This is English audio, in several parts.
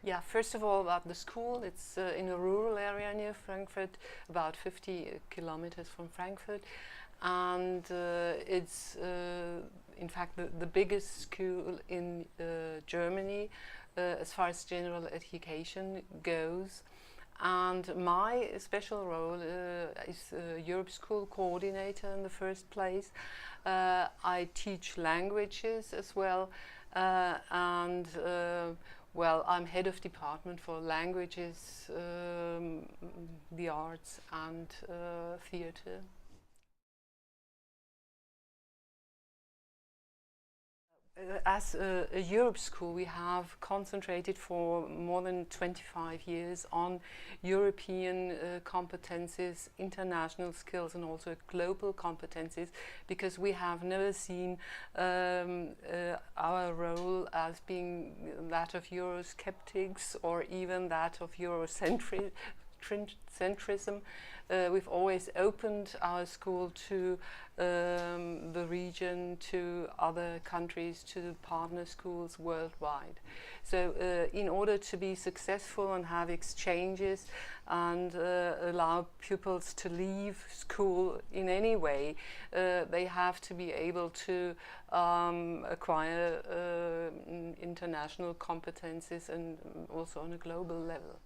Yeah, first of all about the school, it's in a rural area near Frankfurt, about 50 kilometers from Frankfurt, and it's in fact the biggest school in Germany as far as general education goes. And my special role is Europe School Coordinator in the first place. I teach languages as well, and well, I'm head of department for languages, the arts and theatre. As a Europe school, we have concentrated for more than 25 years on European competencies, international skills, and also global competencies, because we have never seen our role as being that of Eurosceptics or even that of Eurocentrism. We've always opened our school to the region, to other countries, to partner schools worldwide. So in order to be successful and have exchanges and allow pupils to leave school in any way, they have to be able to acquire international competencies and also on a global level.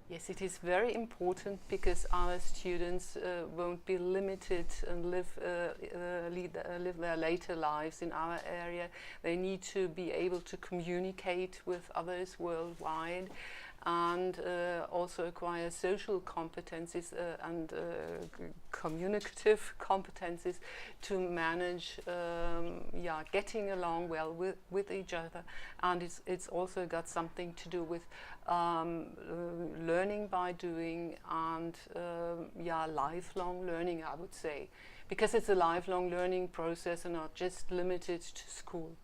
Yes, it is very important because our students won't be limited and live their later lives in our area. They need to be able to communicate with others worldwide and also acquire social competencies and communicative competencies to manage getting along well with each other. And it's also got something to do with learning by doing and lifelong learning, I would say, because it's a lifelong learning process and not just limited to school.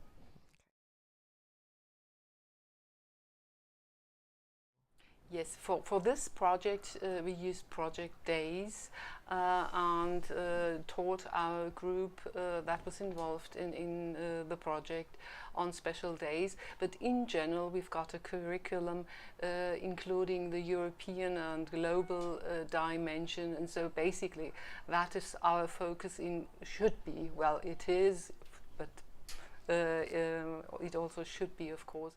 Yes, for this project we used project days and taught our group that was involved in the project on special days. But in general we've got a curriculum including the European and global dimension, and so basically that is our focus should be, well it is, but it also should be, of course.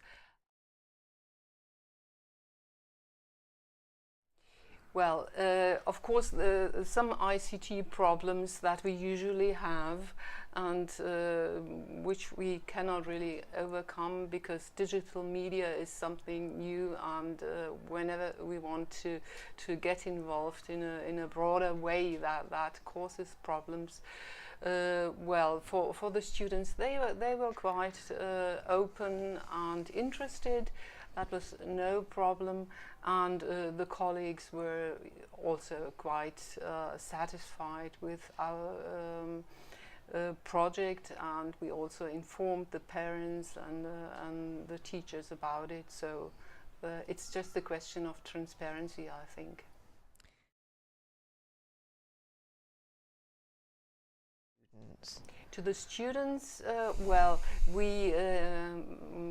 Well, of course, some ICT problems that we usually have and which we cannot really overcome because digital media is something new, and whenever we want to get involved in a broader way, that causes problems. Well, for the students, they were quite open and interested. That was no problem, and the colleagues were also quite satisfied with our project, and we also informed the parents and the teachers about it. So it's just a question of transparency, I think. To the students, well, we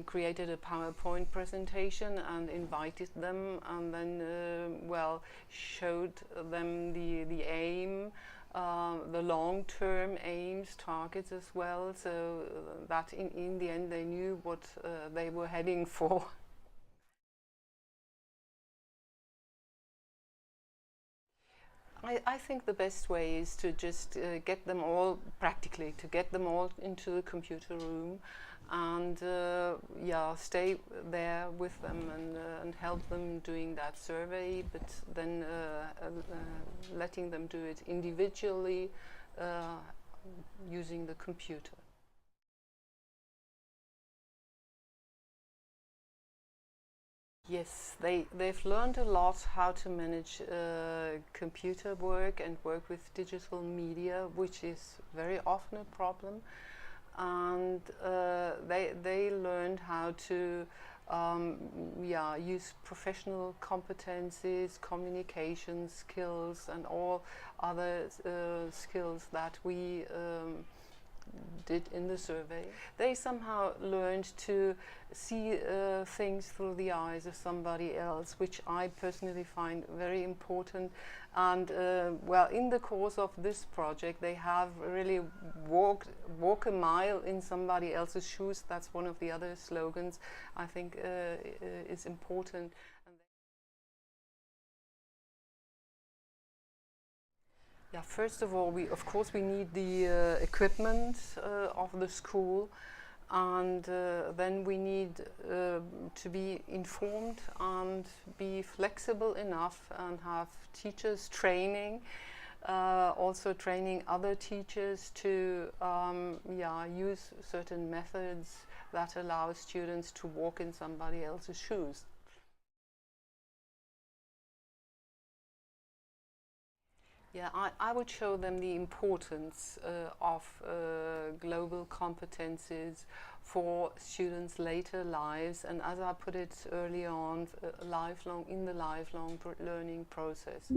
created a PowerPoint presentation and invited them, and then well, showed them the aim, the long-term aims, targets as well, so that in the end they knew what they were heading for. I think the best way is to just get them all, practically, to get them all into the computer room and stay there with them and help them doing that survey, but then letting them do it individually using the computer. Yes, they've learned a lot how to manage computer work and work with digital media, which is very often a problem. and they learned how to use professional competencies, communication skills, and all other skills that we did in the survey. They somehow learned to see things through the eyes of somebody else, which I personally find very important. And well, in the course of this project, they have really walk a mile in somebody else's shoes. That's one of the other slogans I think is important. Yeah, first of all, of course we need the equipment of the school, and then we need to be informed and be flexible enough and have teachers training, also training other teachers to use certain methods that allow students to walk in somebody else's shoes. Yeah, I would show them the importance of global competencies for students' later lives, and as I put it early on, lifelong learning process.